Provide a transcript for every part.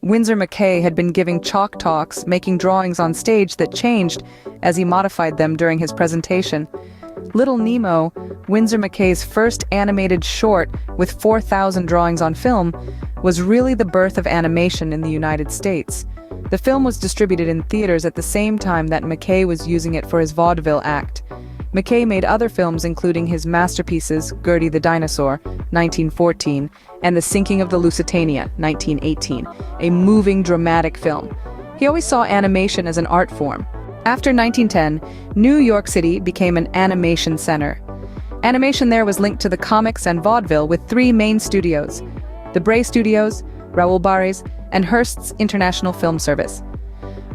Winsor McCay had been giving chalk talks, making drawings on stage that changed as he modified them during his presentation. Little Nemo, Winsor McCay's first animated short with 4,000 drawings on film, was really the birth of animation in the United States. The film was distributed in theaters at the same time that McCay was using it for his vaudeville act. McCay made other films including his masterpieces Gertie the Dinosaur, 1914, and The Sinking of the Lusitania, 1918, a moving, dramatic film. He always saw animation as an art form. After 1910, New York City became an animation center. Animation there was linked to the comics and vaudeville with three main studios: the Bray Studios, Raoul Barre's, and Hearst's International Film Service.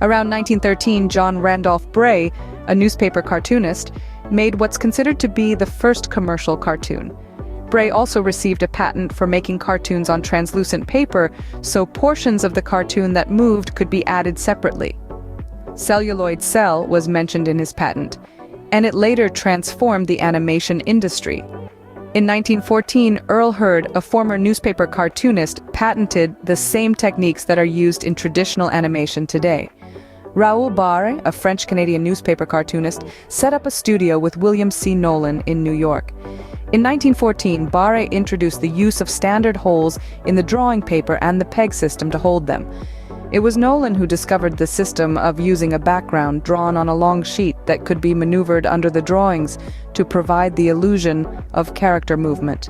Around 1913, John Randolph Bray, a newspaper cartoonist, made what's considered to be the first commercial cartoon. Bray also received a patent for making cartoons on translucent paper, so portions of the cartoon that moved could be added separately. Celluloid cell was mentioned in his patent, and it later transformed the animation industry. In 1914, Earl Hurd, a former newspaper cartoonist, patented the same techniques that are used in traditional animation today. Raoul Barre, a French-Canadian newspaper cartoonist, set up a studio with William C. Nolan in New York. In 1914, Barre introduced the use of standard holes in the drawing paper and the peg system to hold them. It was Nolan who discovered the system of using a background drawn on a long sheet that could be maneuvered under the drawings to provide the illusion of character movement.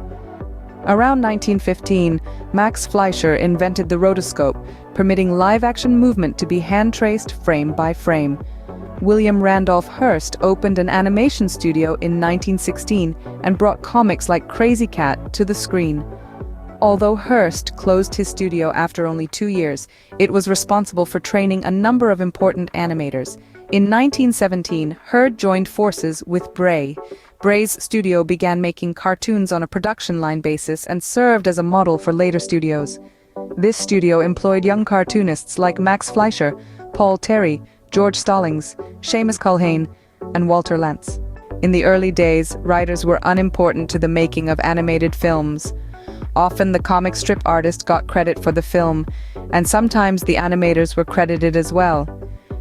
Around 1915, Max Fleischer invented the rotoscope, permitting live-action movement to be hand-traced frame by frame. William Randolph Hearst opened an animation studio in 1916 and brought comics like Krazy Kat to the screen. Although Hearst closed his studio after only 2 years, it was responsible for training a number of important animators. In 1917, Hurd joined forces with Bray. Bray's studio began making cartoons on a production line basis and served as a model for later studios. This studio employed young cartoonists like Max Fleischer, Paul Terry, George Stallings, Seamus Culhane, and Walter Lantz. In the early days, writers were unimportant to the making of animated films. Often the comic strip artist got credit for the film, and sometimes the animators were credited as well.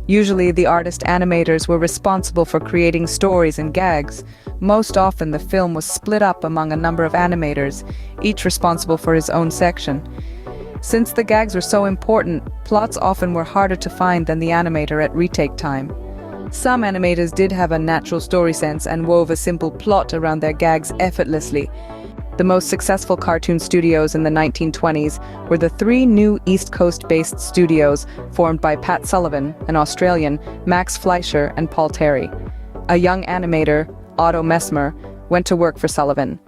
Usually the artist-animators were responsible for creating stories and gags. Most often the film was split up among a number of animators, each responsible for his own section. Since the gags were so important, plots often were harder to find than the animator at retake time. Some animators did have a natural story sense and wove a simple plot around their gags effortlessly. The most successful cartoon studios in the 1920s were the three new East Coast-based studios formed by Pat Sullivan, an Australian, Max Fleischer, and Paul Terry. A young animator, Otto Messmer, went to work for Sullivan.